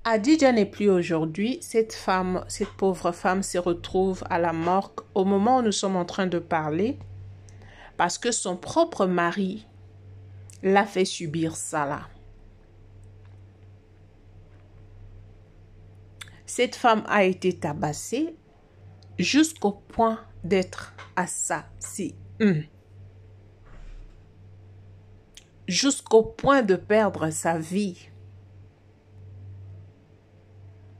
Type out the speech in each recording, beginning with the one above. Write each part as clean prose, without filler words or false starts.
Adidja n'est plus aujourd'hui. Cette pauvre femme se retrouve à la morgue au moment où nous sommes en train de parler parce que son propre mari l'a fait subir ça là. Cette femme a été tabassée jusqu'au point d'être assassinée. Jusqu'au point de perdre sa vie.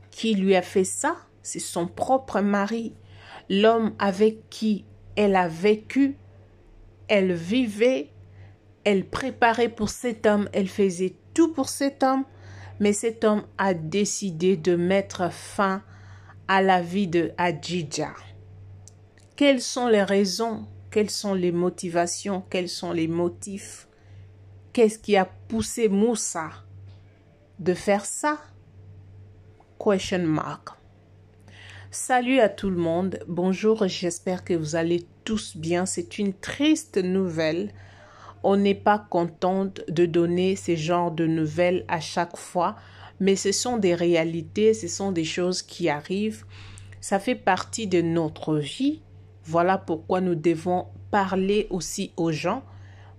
Qui lui a fait ça? C'est son propre mari. L'homme avec qui elle a vécu, elle vivait, elle préparait pour cet homme, elle faisait tout pour cet homme, mais cet homme a décidé de mettre fin à la vie de Adidja. Quelles sont les raisons? Quelles sont les motivations? Quels sont les motifs? Qu'est-ce qui a poussé Moussa de faire ça? Question mark. Salut à tout le monde. Bonjour, j'espère que vous allez tous bien. C'est une triste nouvelle. On n'est pas contente de donner ce genre de nouvelles à chaque fois, mais ce sont des réalités, ce sont des choses qui arrivent. Ça fait partie de notre vie. Voilà pourquoi nous devons parler aussi aux gens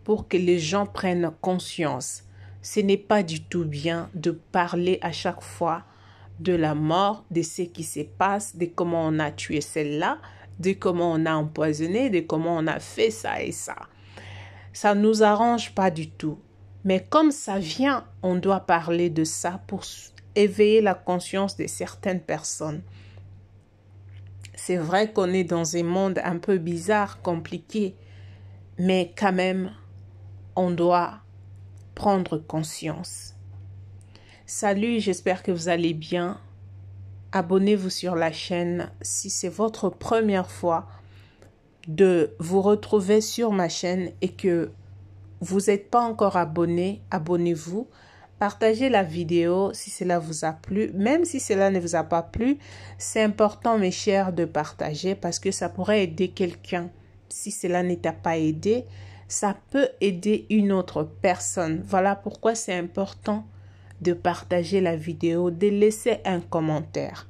pour que les gens prennent conscience. Ce n'est pas du tout bien de parler à chaque fois de la mort, de ce qui se passe, de comment on a tué celle-là, de comment on a empoisonné, de comment on a fait ça et ça. Ça ne nous arrange pas du tout. Mais comme ça vient, on doit parler de ça pour éveiller la conscience de certaines personnes. C'est vrai qu'on est dans un monde un peu bizarre, compliqué, mais quand même, on doit prendre conscience. Salut, j'espère que vous allez bien. Abonnez-vous sur la chaîne si c'est votre première fois de vous retrouver sur ma chaîne et que vous n'êtes pas encore abonné, abonnez-vous. Partagez la vidéo si cela vous a plu. Même si cela ne vous a pas plu, c'est important, mes chers, de partager parce que ça pourrait aider quelqu'un. Si cela ne t'a pas aidé, ça peut aider une autre personne. Voilà pourquoi c'est important de partager la vidéo, de laisser un commentaire.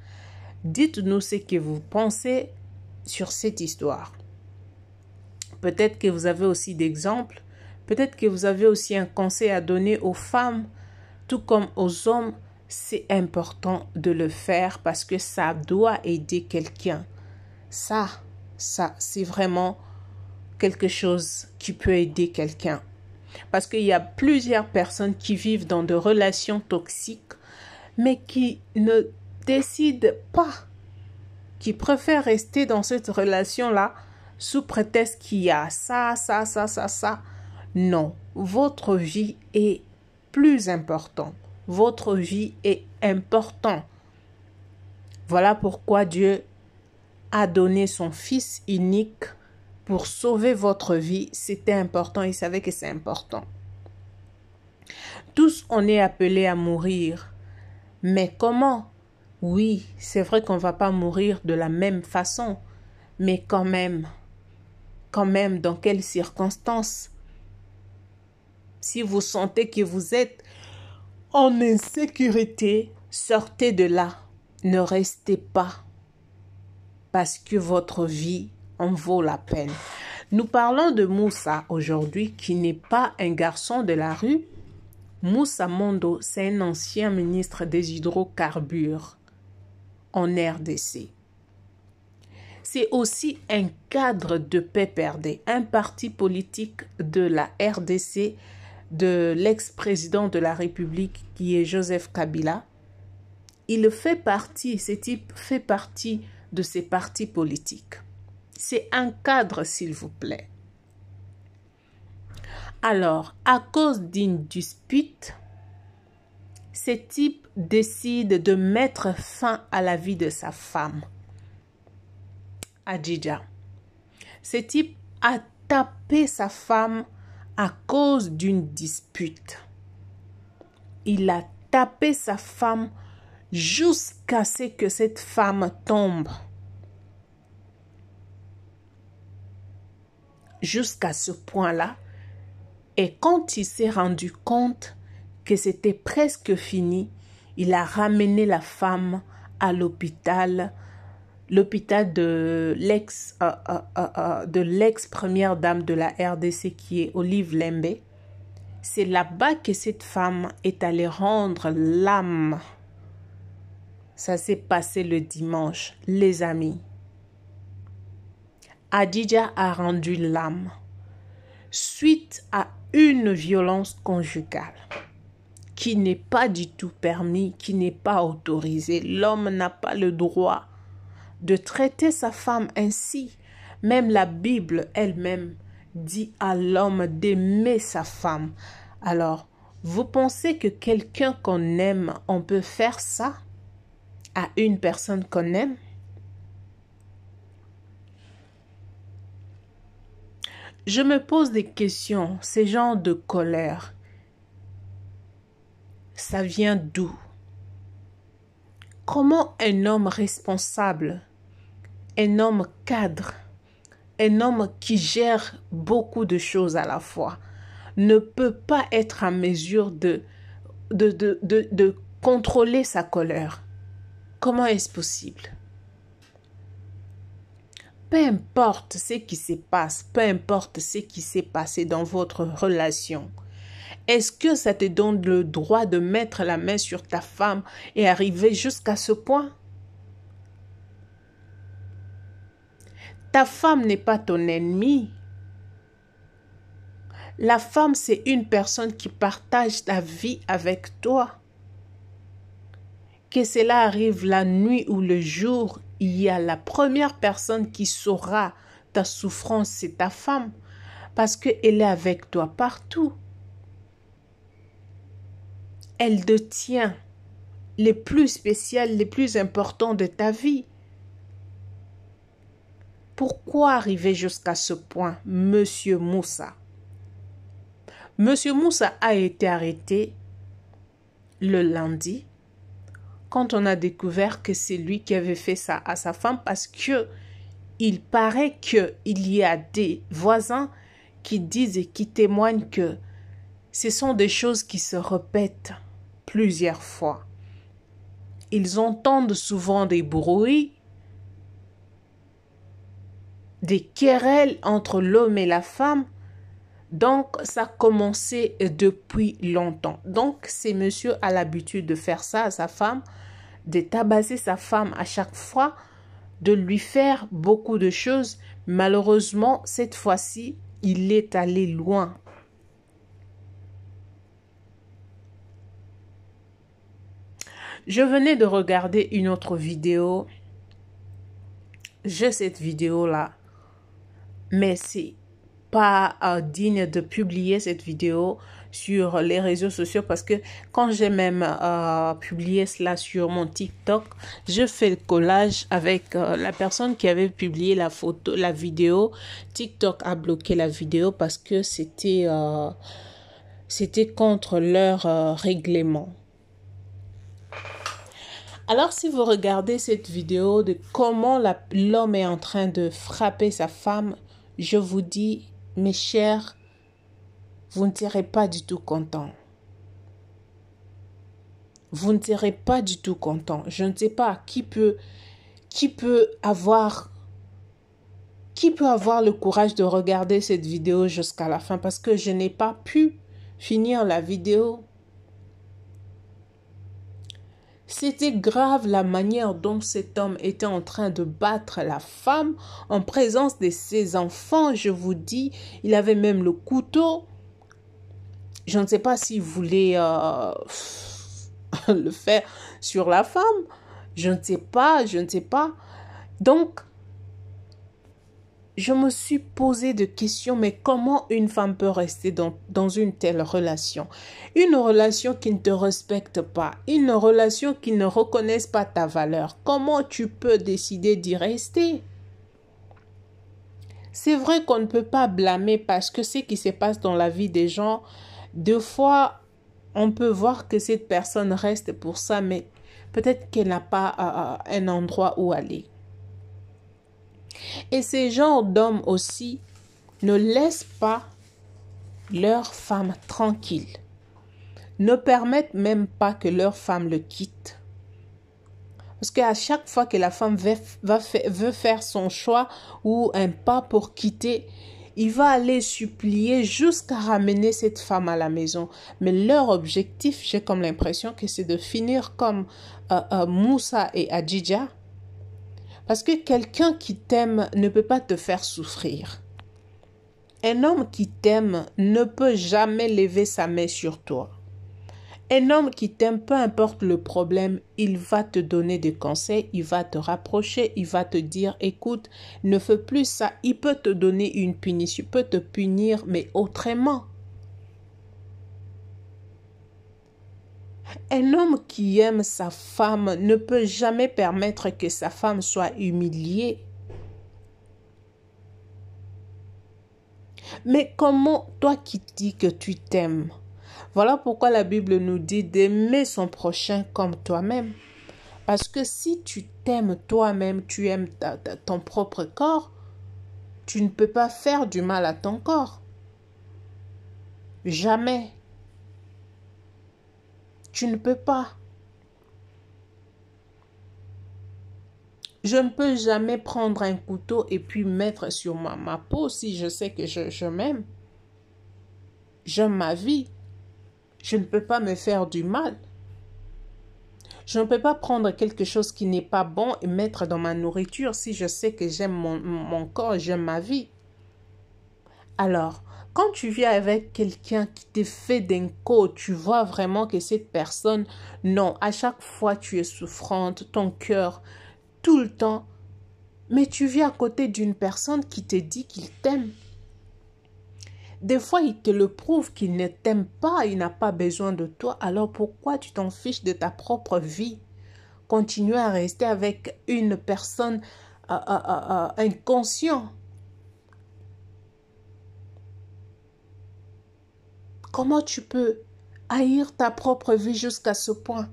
Dites-nous ce que vous pensez sur cette histoire. Peut-être que vous avez aussi d'exemples. Peut-être que vous avez aussi un conseil à donner aux femmes, tout comme aux hommes. C'est important de le faire parce que ça doit aider quelqu'un. Ça, c'est vraiment quelque chose qui peut aider quelqu'un. Parce qu'il y a plusieurs personnes qui vivent dans des relations toxiques, mais qui ne décident pas, qui préfèrent rester dans cette relation-là sous prétexte qu'il y a ça. Non, votre vie est plus importante. Votre vie est importante. Voilà pourquoi Dieu a donné son Fils unique pour sauver votre vie. C'était important, il savait que c'est important. Tous, on est appelés à mourir. Mais comment? Oui, c'est vrai qu'on ne va pas mourir de la même façon. Mais quand même, dans quelles circonstances? Si vous sentez que vous êtes en insécurité, sortez de là. Ne restez pas. Parce que votre vie en vaut la peine. Nous parlons de Moussa aujourd'hui, qui n'est pas un garçon de la rue. Moussa Mondo, c'est un ancien ministre des hydrocarbures en RDC. C'est aussi un cadre de PPRD, un parti politique de la RDC, de l'ex-président de la République qui est Joseph Kabila. Il fait partie, ce type fait partie de ces partis politiques. C'est un cadre, s'il vous plaît. Alors, à cause d'une dispute, ce type décide de mettre fin à la vie de sa femme, Adidja. Ce type a tapé sa femme à cause d'une dispute. Il a tapé sa femme jusqu'à ce que cette femme tombe. Jusqu'à ce point-là. Et quand il s'est rendu compte que c'était presque fini, Il a ramené la femme à l'hôpital de l'ex-première dame de la RDC qui est Olive Lembe. C'est là-bas que cette femme est allée rendre l'âme. Ça s'est passé le dimanche, les amis. Adidja a rendu l'âme suite à une violence conjugale qui n'est pas du tout permis, qui n'est pas autorisée. L'homme n'a pas le droit de traiter sa femme ainsi. Même la Bible elle-même dit à l'homme d'aimer sa femme. Alors, vous pensez que quelqu'un qu'on aime, on peut faire ça à une personne qu'on aime? Je me pose des questions, ces genres de colère, ça vient d'où? Comment un homme responsable, un homme cadre, un homme qui gère beaucoup de choses à la fois, ne peut pas être en mesure de contrôler sa colère? Comment est-ce possible? Peu importe ce qui se passe, peu importe ce qui s'est passé dans votre relation, est-ce que ça te donne le droit de mettre la main sur ta femme et arriver jusqu'à ce point? Ta femme n'est pas ton ennemi. La femme, c'est une personne qui partage ta vie avec toi. Que cela arrive la nuit ou le jour, il y a la première personne qui saura ta souffrance, c'est ta femme, parce qu'elle est avec toi partout. Elle détient les plus spéciales, les plus importants de ta vie. Pourquoi arriver jusqu'à ce point, Monsieur Moussa? Monsieur Moussa a été arrêté le lundi quand on a découvert que c'est lui qui avait fait ça à sa femme, parce que il paraît qu'il y a des voisins qui disent et qui témoignent que ce sont des choses qui se répètent plusieurs fois. Ils entendent souvent des bruits, des querelles entre l'homme et la femme. Donc, ça a commencé depuis longtemps. Donc, ce monsieur a l'habitude de faire ça à sa femme, de tabasser sa femme à chaque fois, de lui faire beaucoup de choses. Malheureusement, cette fois-ci, il est allé loin. Je venais de regarder une autre vidéo. J'ai cette vidéo-là, mais c'est pas digne de publier cette vidéo sur les réseaux sociaux, parce que quand j'ai même publié cela sur mon TikTok, je fais le collage avec la personne qui avait publié la photo, la vidéo. TikTok a bloqué la vidéo parce que c'était contre leur règlement. Alors, si vous regardez cette vidéo de comment l'homme est en train de frapper sa femme, je vous dis, mes chers, vous ne serez pas du tout contents. Vous ne serez pas du tout contents. Je ne sais pas qui peut avoir le courage de regarder cette vidéo jusqu'à la fin, parce que je n'ai pas pu finir la vidéo. C'était grave la manière dont cet homme était en train de battre la femme en présence de ses enfants. Je vous dis, il avait même le couteau. Je ne sais pas s'il voulait le faire sur la femme. Je ne sais pas. Donc, je me suis posé des questions, mais comment une femme peut rester dans une telle relation? Une relation qui ne te respecte pas, une relation qui ne reconnaisse pas ta valeur. Comment tu peux décider d'y rester? C'est vrai qu'on ne peut pas blâmer, parce que ce qui se passe dans la vie des gens, deux fois, on peut voir que cette personne reste pour ça, mais peut-être qu'elle n'a pas un endroit où aller. Et ces genres d'hommes aussi ne laissent pas leurs femmes tranquilles. ne permettent même pas que leur femme le quitte. Parce qu'à chaque fois que la femme veut faire son choix ou un pas pour quitter, il va aller supplier jusqu'à ramener cette femme à la maison. Mais leur objectif, j'ai comme l'impression que c'est de finir comme Moussa et Adjidja. Parce que quelqu'un qui t'aime ne peut pas te faire souffrir. Un homme qui t'aime ne peut jamais lever sa main sur toi. Un homme qui t'aime, peu importe le problème, il va te donner des conseils, il va te rapprocher, il va te dire, écoute, ne fais plus ça. Il peut te donner une punition, il peut te punir, mais autrement. Un homme qui aime sa femme ne peut jamais permettre que sa femme soit humiliée. Mais comment, toi qui dis que tu t'aimes, voilà pourquoi la Bible nous dit d'aimer son prochain comme toi-même. Parce que si tu t'aimes toi-même, tu aimes ton propre corps, tu ne peux pas faire du mal à ton corps. Jamais. Tu ne peux pas. Je ne peux jamais prendre un couteau et puis mettre sur ma peau si je sais que je m'aime. J'aime ma vie. Je ne peux pas me faire du mal. Je ne peux pas prendre quelque chose qui n'est pas bon et mettre dans ma nourriture si je sais que j'aime mon corps, j'aime ma vie. Alors, quand tu vis avec quelqu'un qui te fait d'un coup, tu vois vraiment que cette personne, non, à chaque fois tu es souffrante, ton cœur, tout le temps, mais tu vis à côté d'une personne qui te dit qu'il t'aime. Des fois, il te le prouve qu'il ne t'aime pas, il n'a pas besoin de toi. Alors pourquoi tu t'en fiches de ta propre vie? Continuer à rester avec une personne inconsciente. Comment tu peux haïr ta propre vie jusqu'à ce point?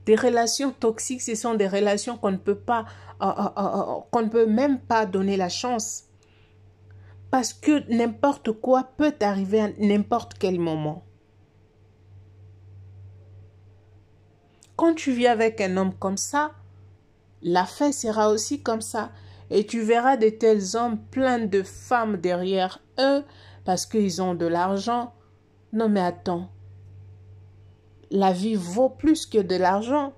Des relations toxiques, ce sont des relations qu'on ne peut pas, qu'on ne peut même pas donner la chance. Parce que n'importe quoi peut arriver à n'importe quel moment. Quand tu vis avec un homme comme ça, la fin sera aussi comme ça. Et tu verras de tels hommes pleins de femmes derrière eux parce qu'ils ont de l'argent. Non mais attends, la vie vaut plus que de l'argent.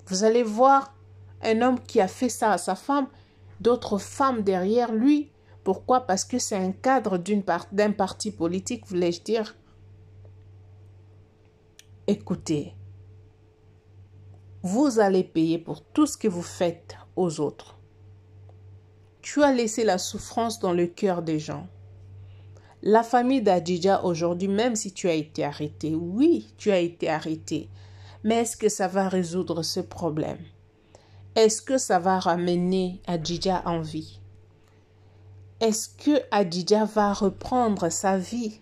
Vous allez voir un homme qui a fait ça à sa femme, d'autres femmes derrière lui. Pourquoi? Parce que c'est un cadre d'un parti politique, voulais-je dire. Écoutez, vous allez payer pour tout ce que vous faites aux autres. Tu as laissé la souffrance dans le cœur des gens. La famille d'Adjidja aujourd'hui, même si tu as été arrêté, oui, tu as été arrêté, mais est-ce que ça va résoudre ce problème? Est-ce que ça va ramener Adjidja en vie? Est-ce que Adjidja va reprendre sa vie?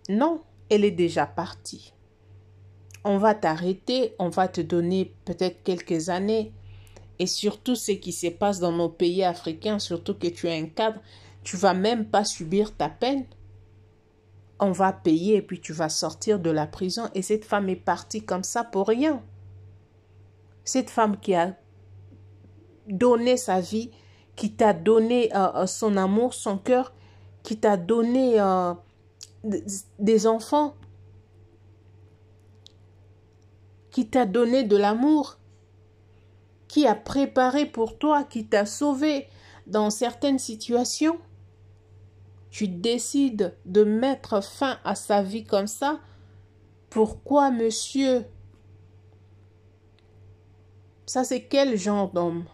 Non, elle est déjà partie. On va t'arrêter, on va te donner peut-être quelques années. Et surtout ce qui se passe dans nos pays africains, surtout que tu es un cadre, tu vas même pas subir ta peine. On va payer et puis tu vas sortir de la prison. Et cette femme est partie comme ça pour rien. Cette femme qui a donné sa vie, qui t'a donné son amour, son cœur, qui t'a donné des enfants, qui t'a donné de l'amour, qui a préparé pour toi, qui t'a sauvé dans certaines situations. Tu décides de mettre fin à sa vie comme ça. Pourquoi, monsieur? Ça, c'est quel genre d'homme?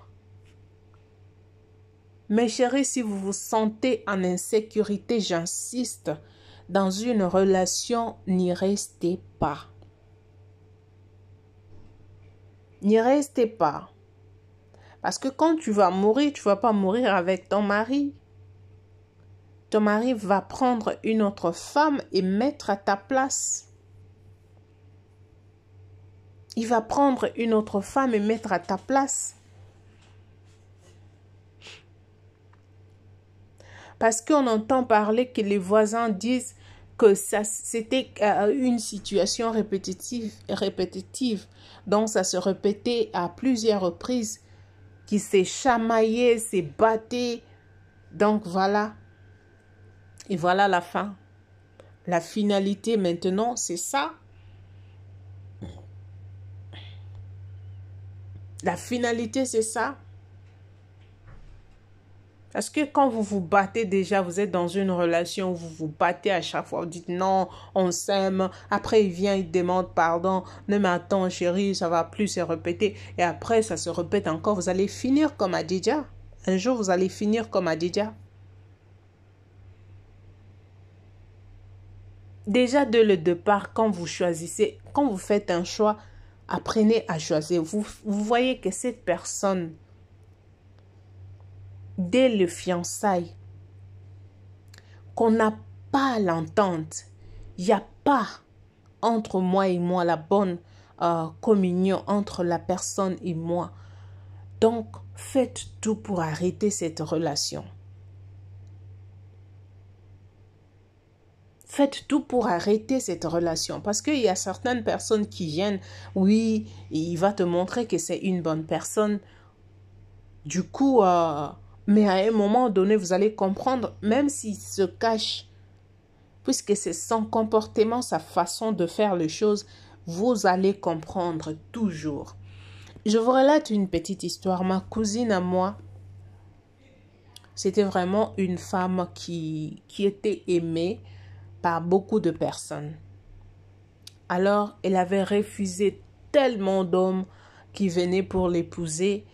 Mes chéris, si vous vous sentez en insécurité, j'insiste, dans une relation, n'y restez pas. N'y restez pas. Parce que quand tu vas mourir, tu ne vas pas mourir avec ton mari. Ton mari va prendre une autre femme et mettre à ta place. Il va prendre une autre femme et mettre à ta place. Parce qu'on entend parler que les voisins disent que ça c'était une situation répétitive. Donc ça se répétait à plusieurs reprises, qui s'est chamaillé, s'est batté. Donc voilà. Et voilà la fin. La finalité maintenant, c'est ça. La finalité, c'est ça. Parce que quand vous vous battez déjà, vous êtes dans une relation où vous vous battez à chaque fois. Vous dites non, on s'aime. Après, il vient, il demande pardon. Non, mais attends, chérie, ça va plus se répéter. Et après, ça se répète encore. Vous allez finir comme Adidja. Un jour, vous allez finir comme Adidja. Déjà, dès le départ, quand vous choisissez, quand vous faites un choix, apprenez à choisir. Vous voyez que cette personne, dès le fiançailles, qu'on n'a pas l'entente, il n'y a pas entre moi et moi la bonne communion entre la personne et moi. Donc, faites tout pour arrêter cette relation. Faites tout pour arrêter cette relation. Parce qu'il y a certaines personnes qui viennent, oui, il va te montrer que c'est une bonne personne. Du coup, mais à un moment donné, vous allez comprendre, même s'il se cache, puisque c'est son comportement, sa façon de faire les choses, vous allez comprendre toujours. Je vous relate une petite histoire. Ma cousine à moi, c'était vraiment une femme qui était aimée par beaucoup de personnes. Alors, elle avait refusé tellement d'hommes qui venaient pour l'épouser.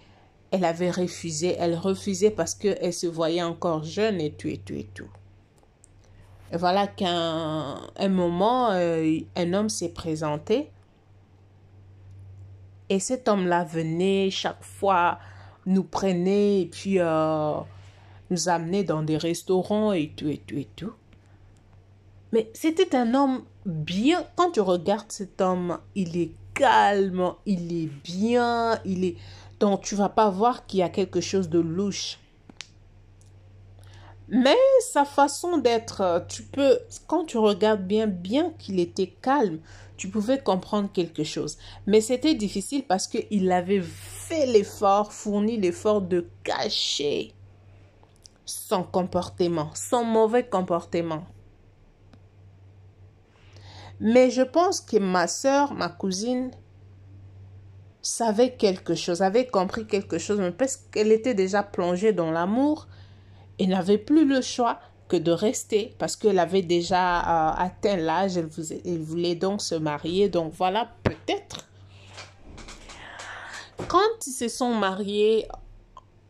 Elle avait refusé. Elle refusait parce qu'elle se voyait encore jeune et tout, et tout, et tout. Et voilà qu'à un moment, un homme s'est présenté. Et cet homme-là venait chaque fois, nous prenait et puis nous amenait dans des restaurants et tout, et tout, et tout. Mais c'était un homme bien. Quand tu regardes cet homme, il est calme, il est bien, il est. Donc tu vas pas voir qu'il y a quelque chose de louche. Mais sa façon d'être, quand tu regardes bien qu'il était calme, tu pouvais comprendre quelque chose. Mais c'était difficile parce qu'il avait fait l'effort, fourni l'effort de cacher son comportement, son mauvais comportement. Mais je pense que ma soeur, ma cousine, savait quelque chose, avait compris quelque chose, mais parce qu'elle était déjà plongée dans l'amour, elle n'avait plus le choix que de rester parce qu'elle avait déjà atteint l'âge, elle voulait donc se marier. Donc voilà, peut-être. Quand ils se sont mariés,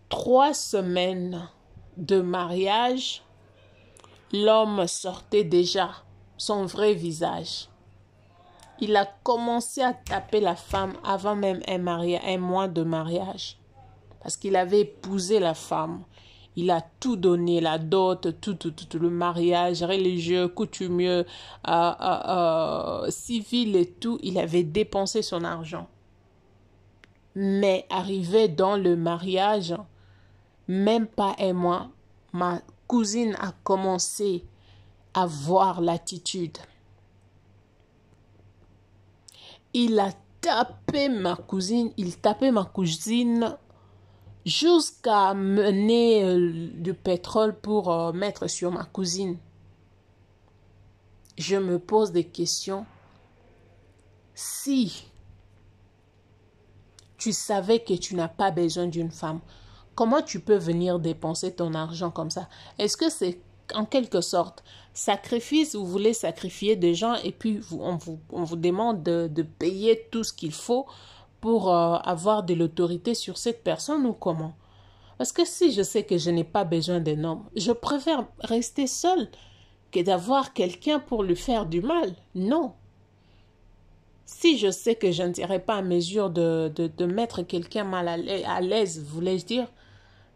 3 semaines de mariage, l'homme sortait déjà son vrai visage. Il a commencé à taper la femme avant même un mois de mariage. Parce qu'il avait épousé la femme. Il a tout donné, la dot, tout, le mariage religieux, coutumier, civil et tout. Il avait dépensé son argent. Mais arrivé dans le mariage, même pas un mois, ma cousine a commencé à voir l'attitude. Il a tapé ma cousine, jusqu'à mener du pétrole pour mettre sur ma cousine. Je me pose des questions. Si tu savais que tu n'as pas besoin d'une femme, comment tu peux venir dépenser ton argent comme ça? Est-ce que c'est en quelque sorte sacrifice, vous voulez sacrifier des gens et puis on vous demande de payer tout ce qu'il faut pour avoir de l'autorité sur cette personne ou comment? Parce que si je sais que je n'ai pas besoin d'un homme, je préfère rester seule que d'avoir quelqu'un pour lui faire du mal. Non. Si je sais que je ne serai pas à mesure de mettre quelqu'un mal à l'aise, voulais-je dire,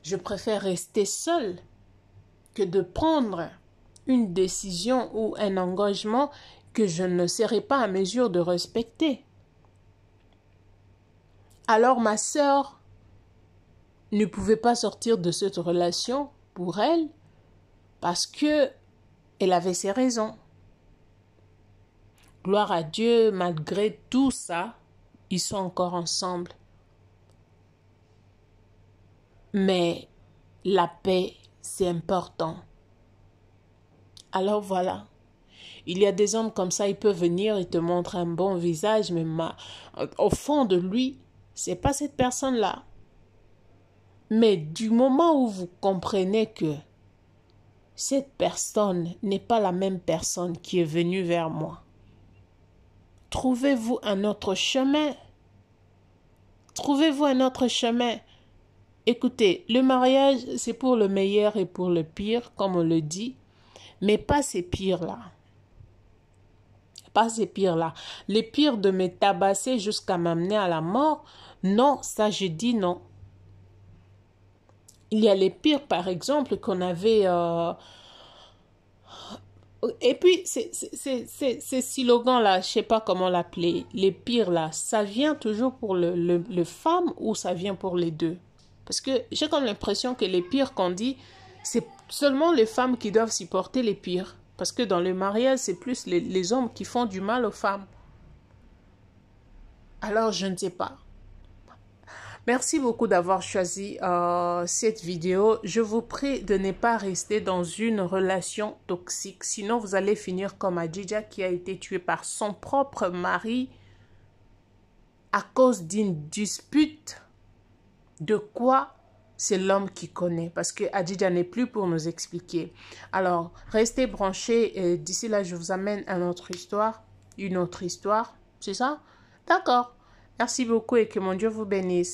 je préfère rester seule que de prendre une décision ou un engagement que je ne serai pas à mesure de respecter. Alors ma sœur ne pouvait pas sortir de cette relation pour elle. parce que elle avait ses raisons. Gloire à Dieu, malgré tout ça, ils sont encore ensemble. Mais la paix, c'est important. Alors voilà. Il y a des hommes comme ça, ils peuvent venir et te montrer un bon visage, mais au fond de lui, c'est pas cette personne-là. Mais du moment où vous comprenez que cette personne n'est pas la même personne qui est venue vers moi, trouvez-vous un autre chemin. Trouvez-vous un autre chemin. Écoutez, le mariage, c'est pour le meilleur et pour le pire, comme on le dit, mais pas ces pires-là. Pas ces pires-là. Les pires de me tabasser jusqu'à m'amener à la mort, non, ça je dis non. Il y a les pires, par exemple, qu'on avait... Et puis, ces slogans-là, je ne sais pas comment l'appeler, les pires là, ça vient toujours pour le femme ou ça vient pour les deux? Parce que j'ai comme l'impression que les pires qu'on dit, c'est seulement les femmes qui doivent supporter les pires. Parce que dans le mariage, c'est plus les hommes qui font du mal aux femmes. Alors, je ne sais pas. Merci beaucoup d'avoir choisi cette vidéo. Je vous prie de ne pas rester dans une relation toxique. Sinon, vous allez finir comme Adidja qui a été tuée par son propre mari à cause d'une dispute. De quoi? C'est l'homme qui connaît. Parce que Adidja n'est plus pour nous expliquer. Alors, restez branchés. D'ici là, je vous amène à notre histoire. Une autre histoire. C'est ça? D'accord. Merci beaucoup et que mon Dieu vous bénisse.